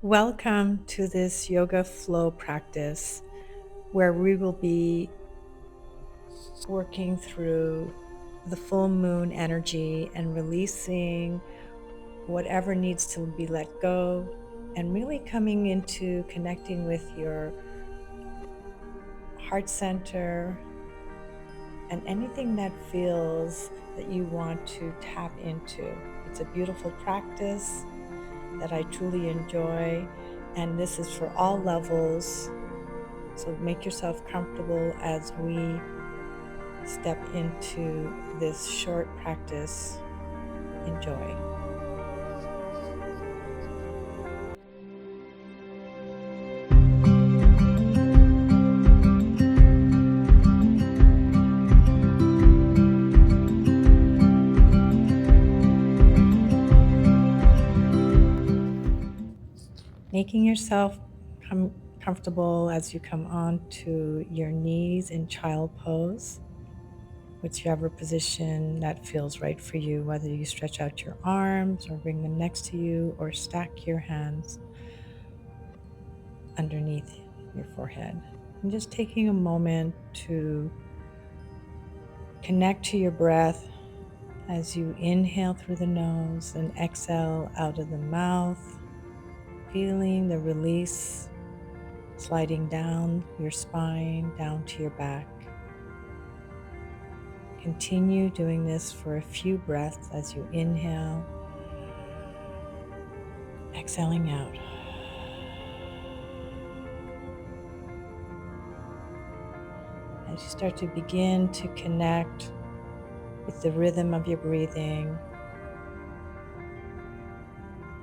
Welcome to this yoga flow practice where we will be working through the full moon energy and releasing whatever needs to be let go and really coming into connecting with your heart center and anything that feels that you want to tap into. It's a beautiful practice that I truly enjoy, and this is for all levels. So make yourself comfortable as we step into this short practice. Enjoy. Making yourself comfortable as you come onto your knees in child pose, whichever position that feels right for you, whether you stretch out your arms or bring them next to you or stack your hands underneath your forehead. And just taking a moment to connect to your breath as you inhale through the nose and exhale out of the mouth, feeling the release sliding down your spine, down to your back. Continue doing this for a few breaths as you inhale, exhaling out. As you start to begin to connect with the rhythm of your breathing,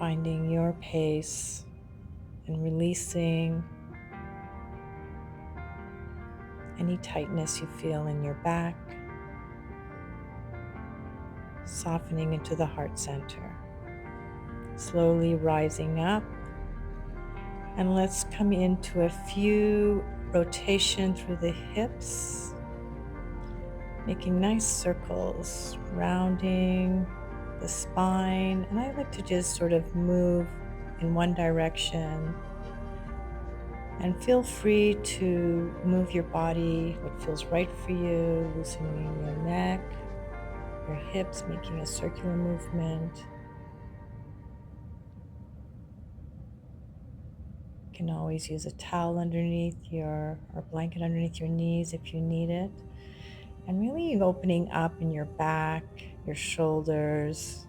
finding your pace and releasing any tightness you feel in your back, softening into the heart center. Slowly rising up, and let's come into a few rotation through the hips, making nice circles, rounding the spine. And I like to just sort of move in one direction, and feel free to move your body what feels right for you, loosening your neck, your hips, making a circular movement. You can always use a towel underneath or blanket underneath your knees if you need it. And really opening up in your back, your shoulders.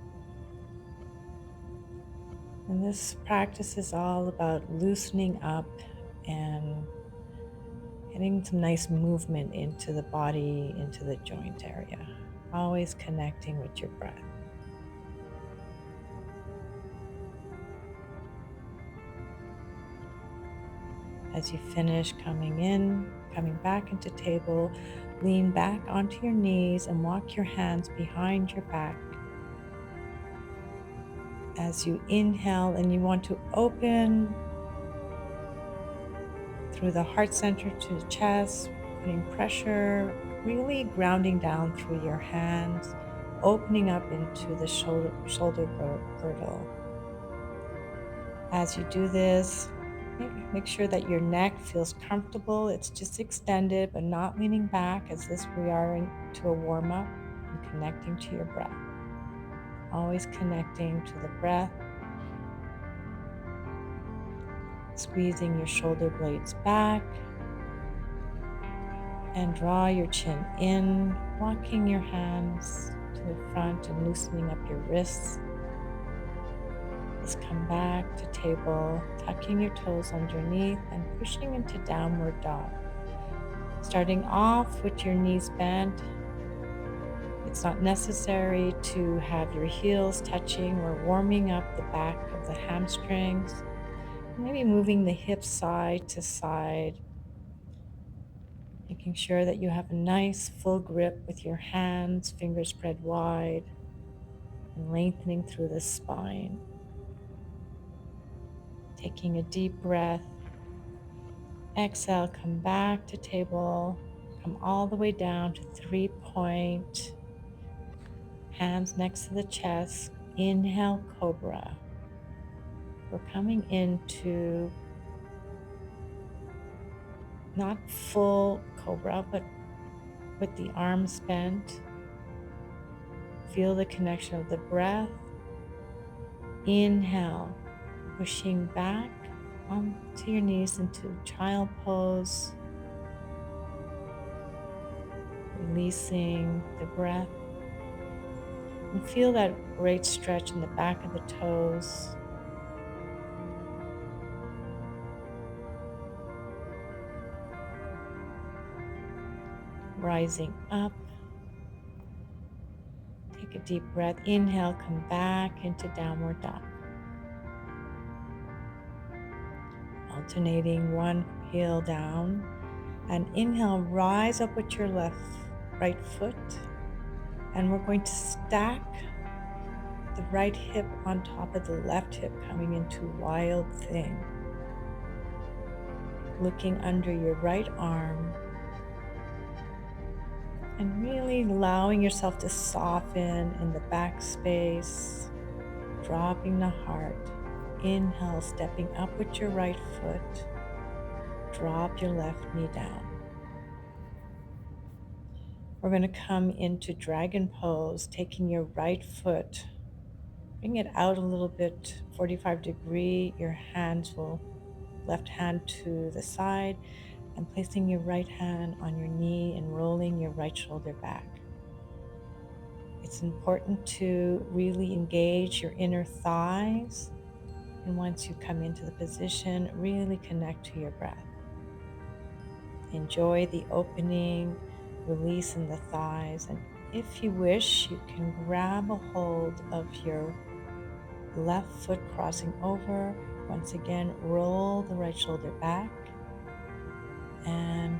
And this practice is all about loosening up and getting some nice movement into the body, into the joint area. Always connecting with your breath. As you finish coming back into table, lean back onto your knees and walk your hands behind your back. As you inhale, and you want to open through the heart center to the chest, putting pressure, really grounding down through your hands, opening up into the shoulder girdle. As you do this, make sure that your neck feels comfortable. It's just extended, but not leaning back, as we are into a warm up and connecting to your breath. Always connecting to the breath. Squeezing your shoulder blades back. And draw your chin in, walking your hands to the front and loosening up your wrists. Let's come back to table, tucking your toes underneath and pushing into downward dog. Starting off with your knees bent. It's not necessary to have your heels touching. We're warming up the back of the hamstrings. Maybe moving the hips side to side. Making sure that you have a nice full grip with your hands, fingers spread wide, and lengthening through the spine. Taking a deep breath. Exhale, come back to table. Come all the way down to 3-point. Hands next to the chest. Inhale, cobra. We're coming into not full cobra, but with the arms bent. Feel the connection of the breath. Inhale, pushing back onto your knees into child pose. Releasing the breath. And feel that great stretch in the back of the toes. Rising up. Take a deep breath. Inhale, come back into downward dog. Alternating one heel down. And inhale, rise up with your right foot. And we're going to stack the right hip on top of the left hip, coming into wild thing. Looking under your right arm. And really allowing yourself to soften in the back space, dropping the heart. Inhale, stepping up with your right foot. Drop your left knee down. We're going to come into dragon pose, taking your right foot, bring it out a little bit, 45-degree. Your hands will, left hand to the side, and placing your right hand on your knee and rolling your right shoulder back. It's important to really engage your inner thighs. And once you come into the position, really connect to your breath. Enjoy the opening, release in the thighs. And if you wish, you can grab a hold of your left foot crossing over. Once again, roll the right shoulder back and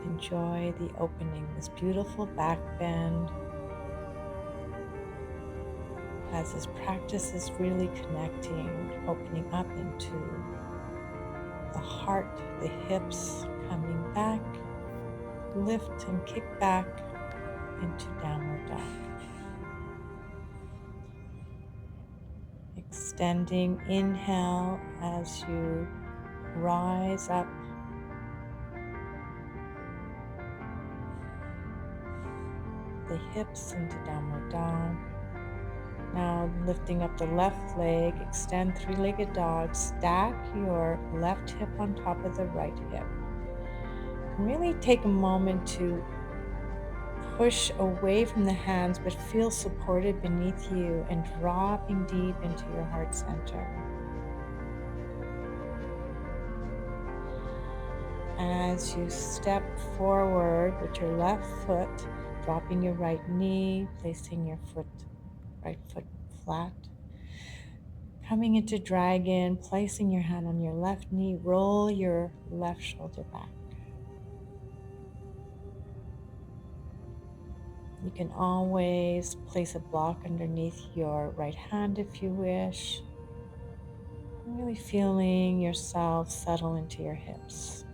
enjoy the opening, this beautiful back bend. As this practice is really connecting, opening up into the heart, the hips, coming back, lift and kick back into downward dog. Extending, inhale as you rise up. The hips into downward dog. Now lifting up the left leg, extend three-legged dog, stack your left hip on top of the right hip. Really take a moment to push away from the hands, but feel supported beneath you and dropping deep into your heart center. As you step forward with your left foot, dropping your right knee, placing your right foot flat. Coming into dragon, placing your hand on your left knee, roll your left shoulder back. You can always place a block underneath your right hand if you wish. Really feeling yourself settle into your hips.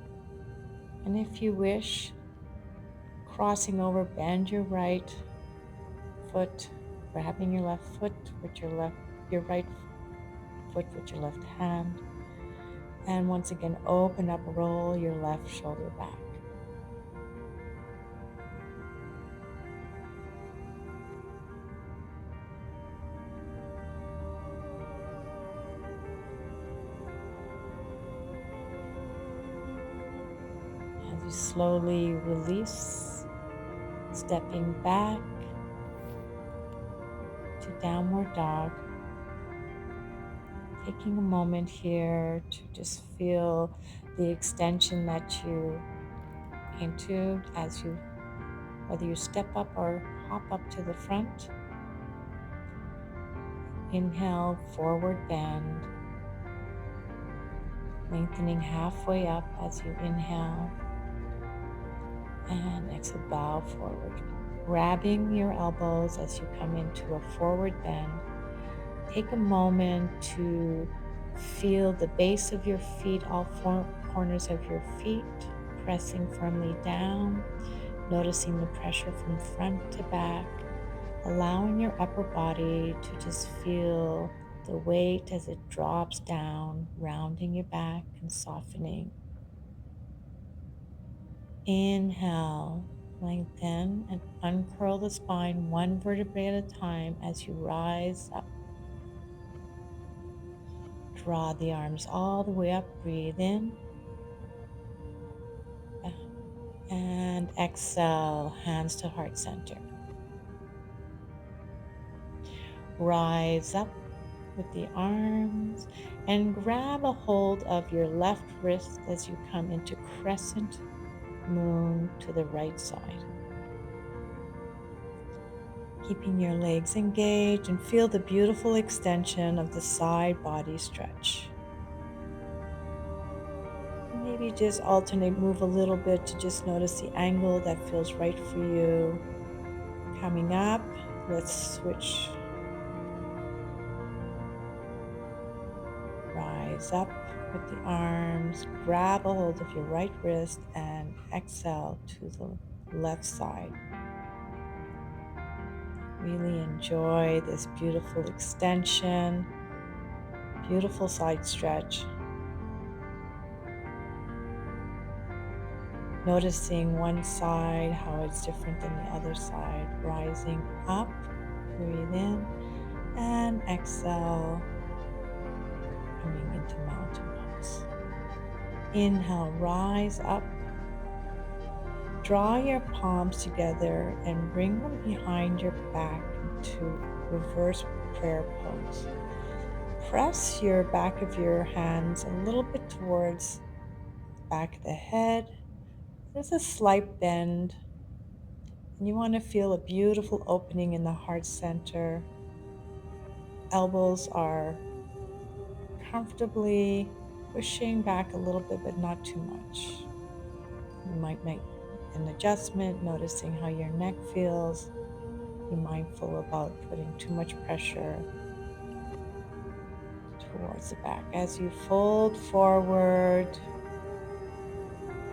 And if you wish, crossing over, bend your right foot, grabbing your left foot with your right foot with your left hand. And once again, open up, roll your left shoulder back. As you slowly release, stepping back to downward dog, taking a moment here to just feel the extension that you came to as you, whether you step up or hop up to the front. Inhale, forward bend, lengthening halfway up as you inhale, and exhale, bow forward. Grabbing your elbows as you come into a forward bend. Take a moment to feel the base of your feet, all four corners of your feet, pressing firmly down, noticing the pressure from front to back, allowing your upper body to just feel the weight as it drops down, rounding your back and softening. Inhale, lengthen and uncurl the spine one vertebrae at a time as you rise up. Draw the arms all the way up, breathe in. And exhale, hands to heart center. Rise up with the arms and grab a hold of your left wrist as you come into crescent moon to the right side. Keeping your legs engaged and feel the beautiful extension of the side body stretch. Maybe just alternate, move a little bit to just notice the angle that feels right for you. Coming up, let's switch. Rise up with the arms, grab a hold of your right wrist and exhale to the left side. Really enjoy this beautiful extension, beautiful side stretch. Noticing one side, how it's different than the other side. Rising up, breathe in and exhale, coming into mountain pose. Inhale, rise up. Draw your palms together and bring them behind your back into reverse prayer pose. Press your back of your hands a little bit towards the back of the head. There's a slight bend, and you want to feel a beautiful opening in the heart center. Elbows are comfortably pushing back a little bit, but not too much. You might make an adjustment, noticing how your neck feels. Be mindful about putting too much pressure towards the back. As you fold forward,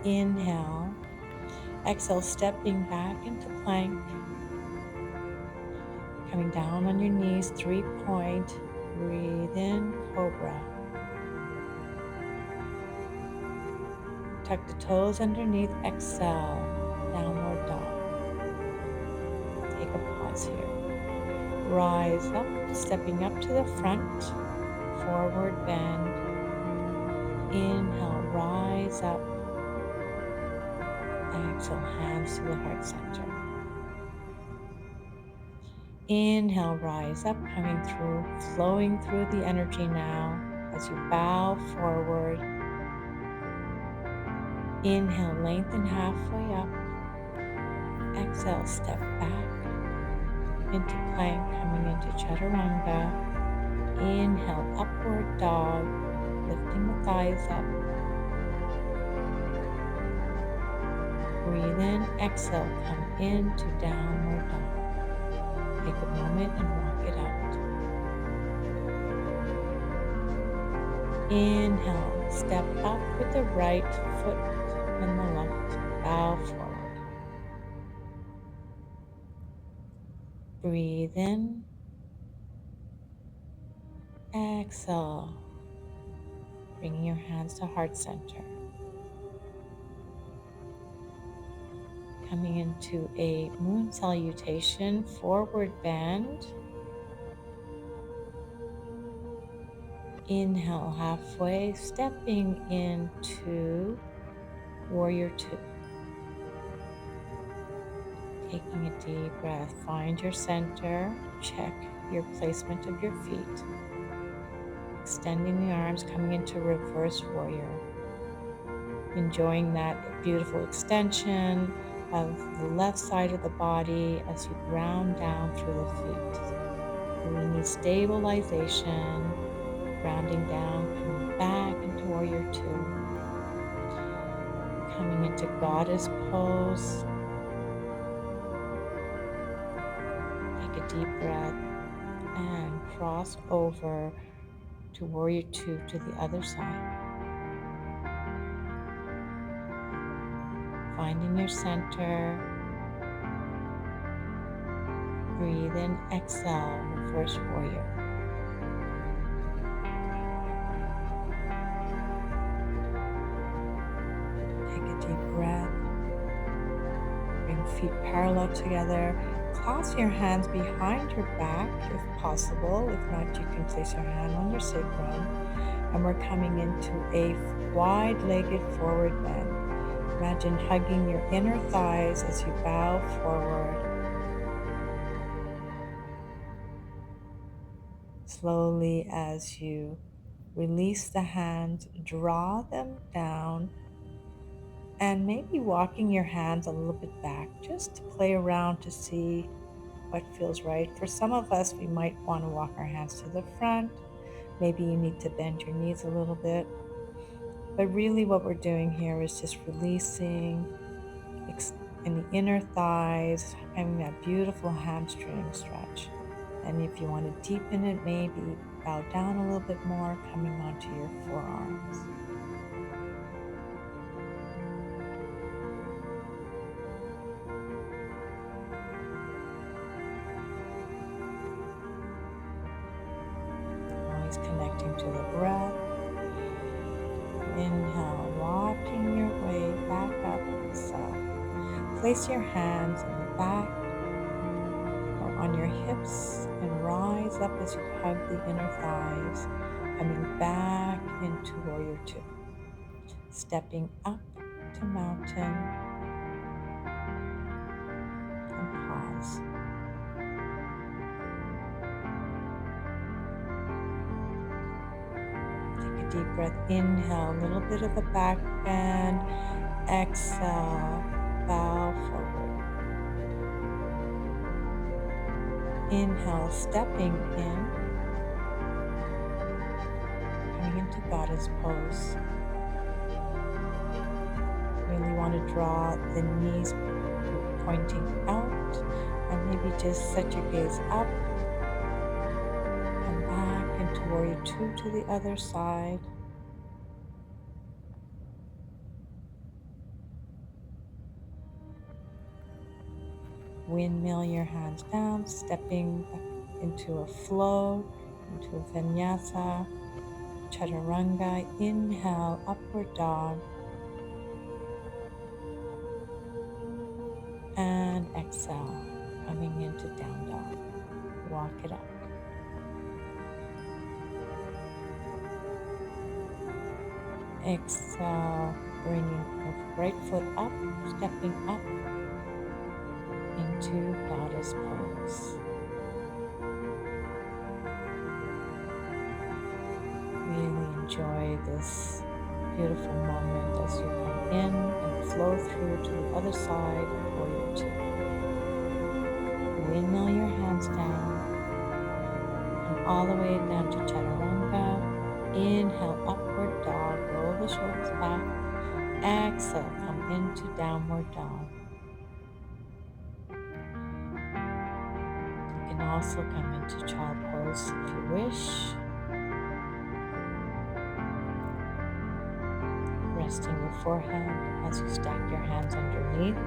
inhale, exhale, stepping back into plank, coming down on your knees, 3-point, breathe in, cobra. Tuck the toes underneath, exhale, downward dog. Take a pause here. Rise up, stepping up to the front, forward bend. Inhale, rise up. Exhale, hands to the heart center. Inhale, rise up, coming through, flowing through the energy now as you bow forward. Inhale, lengthen halfway up. Exhale, step back into plank, coming into chaturanga. Inhale, upward dog, lifting the thighs up. Breathe in, exhale, come into downward dog. Take a moment and walk it out. Inhale, step up with the right foot and the left. Bow forward. Breathe in. Exhale. Bringing your hands to heart center. Coming into a moon salutation, forward bend. Inhale halfway, stepping into warrior two. Taking a deep breath, find your center, check your placement of your feet. Extending the arms, coming into reverse warrior. Enjoying that beautiful extension of the left side of the body as you ground down through the feet. We need stabilization, grounding down, coming back into warrior two. Coming into goddess pose. Take a deep breath and cross over to warrior two to the other side. Finding your center. Breathe in, exhale, reverse warrior. deep breath. Bring feet parallel together. Clasp your hands behind your back if possible. If not, you can place your hand on your sacrum. And we're coming into a wide-legged forward bend. Imagine hugging your inner thighs as you bow forward. Slowly, as you release the hands, draw them down, and maybe walking your hands a little bit back just to play around to see what feels right. For some of us, we might want to walk our hands to the front. Maybe you need to bend your knees a little bit. But really what we're doing here is just releasing in the inner thighs, having that beautiful hamstring stretch. And if you want to deepen it, maybe bow down a little bit more, coming onto your forearms. Always connecting to the breath. Inhale, walking your way back up. Exhale. Place your hands in the back or on your hips and rise up as you hug the inner thighs, coming back into Warrior Two. Stepping up to mountain and pause. Take a deep breath. Inhale, a little bit of a back bend. Exhale, bow forward. Inhale, stepping in, coming into Goddess pose. Really want to draw the knees pointing out, and maybe just set your gaze up. Come back into Warrior Two to the other side. Windmill your hands down, stepping back into a flow, into a vinyasa, chaturanga. Inhale, upward dog. And exhale, coming into down dog. Walk it up. Exhale, bringing the right foot up, stepping up into Goddess pose. Really enjoy this beautiful moment as you come in and flow through to the other side of Warrior Two. Windmill your hands down, come all the way down to chaturanga. Inhale, upward dog, roll the shoulders back. Exhale, come into downward dog. You can also come into child pose if you wish. Resting your forehead as you stack your hands underneath.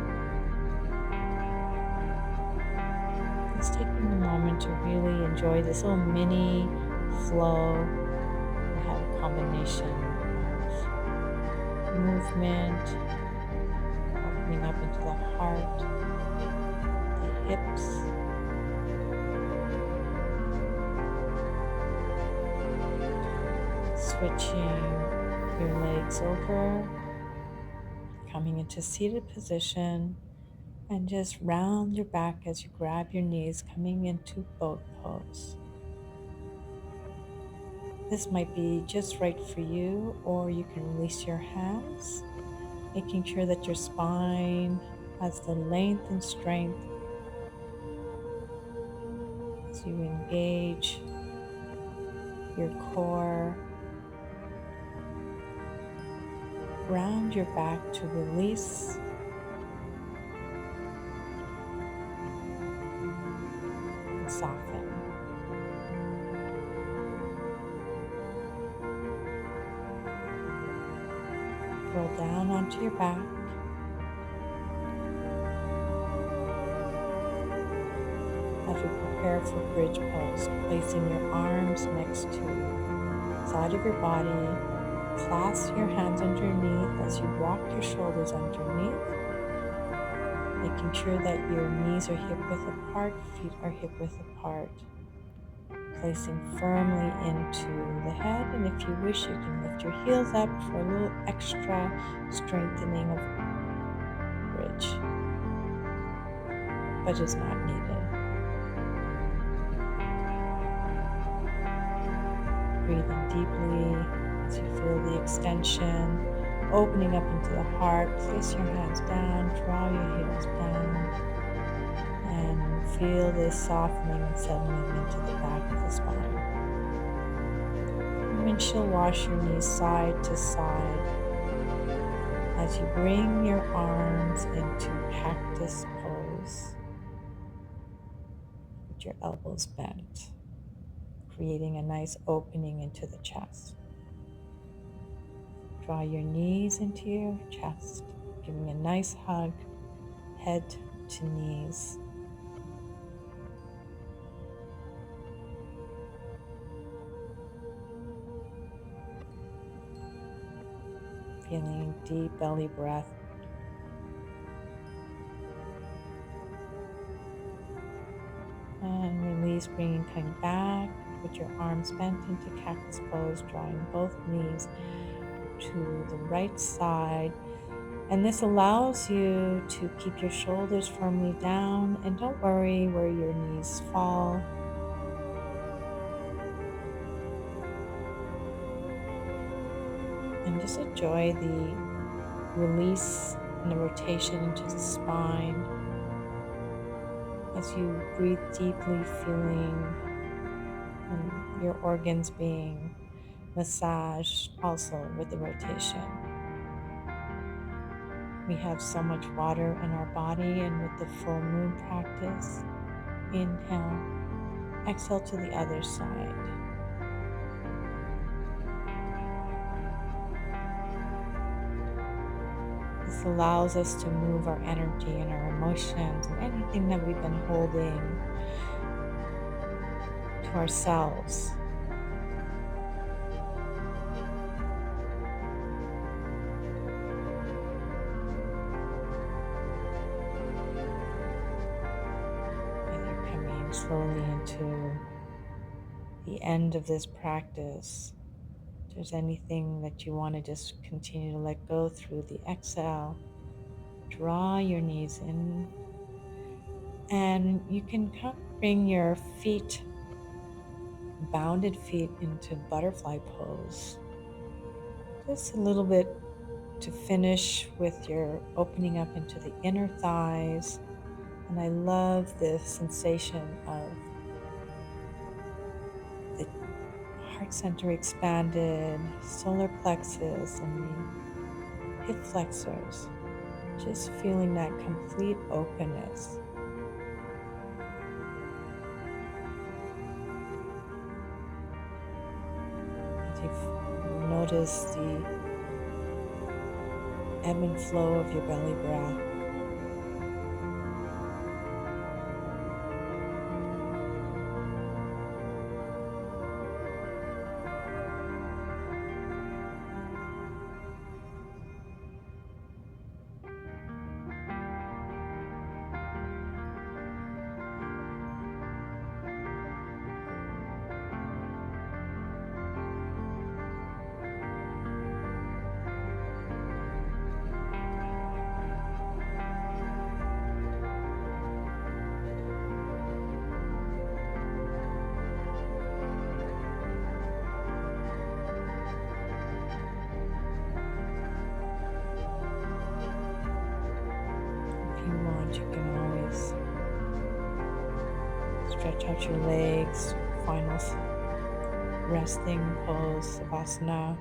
It's taking a moment to really enjoy this little mini flow. We have a combination of movement, opening up into the heart, the hips, switching your legs over, coming into seated position, and just round your back as you grab your knees, coming into boat pose. This might be just right for you, or you can release your hands, making sure that your spine has the length and strength as you engage your core. Round your back to release. And soften. Roll down onto your back. As we prepare for bridge pose, placing your arms next to the side of your body, clasp your hands underneath as you walk your shoulders underneath, making sure that your knees are hip width apart, feet are hip width apart, placing firmly into the head. And if you wish, you can lift your heels up for a little extra strengthening of bridge, but is not needed. Breathing deeply as you feel the extension, opening up into the heart. Place your hands down, draw your heels down, and feel this softening and settling into the back of the spine. Windshield wash your knees side to side as you bring your arms into cactus pose with your elbows bent, creating a nice opening into the chest. Draw your knees into your chest, giving a nice hug, head to knees. Feeling deep belly breath. And release, coming back with your arms bent into cactus pose, drawing both knees to the right side. And this allows you to keep your shoulders firmly down, and don't worry where your knees fall. And just enjoy the release and the rotation into the spine as you breathe deeply, feeling your organs being massaged also with the rotation. We have so much water in our body, and with the full moon practice, inhale, exhale to the other side. This allows us to move our energy and our emotions and anything that we've been holding to ourselves. And you're coming slowly into the end of this practice. If there's anything that you want to just continue to let go through the exhale, draw your knees in, and you can kind of bring your feet, bounded feet, into butterfly pose. Just a little bit to finish with your opening up into the inner thighs. And I love the sensation of the heart center expanded, solar plexus, and the hip flexors. Just feeling that complete openness. As you notice the ebb and flow of your belly breath. You can always stretch out your legs, final resting pose, Savasana,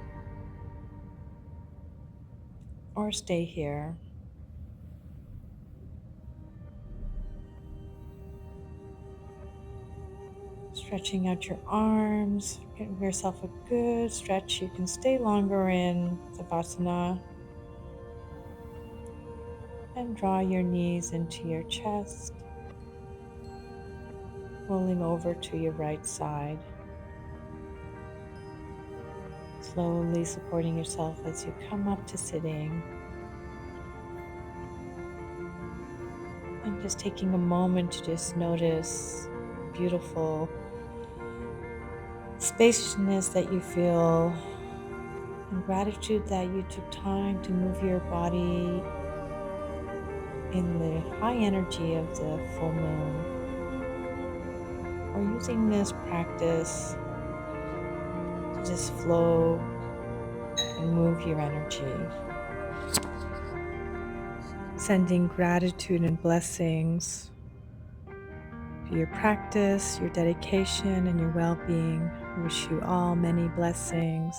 or stay here. Stretching out your arms, give yourself a good stretch. You can stay longer in Savasana and draw your knees into your chest, rolling over to your right side. Slowly supporting yourself as you come up to sitting. And just taking a moment to just notice the beautiful spaciousness that you feel and gratitude that you took time to move your body in the high energy of the full moon, or using this practice to just flow and move your energy. Sending gratitude and blessings for your practice, your dedication, and your well being. I wish you all many blessings.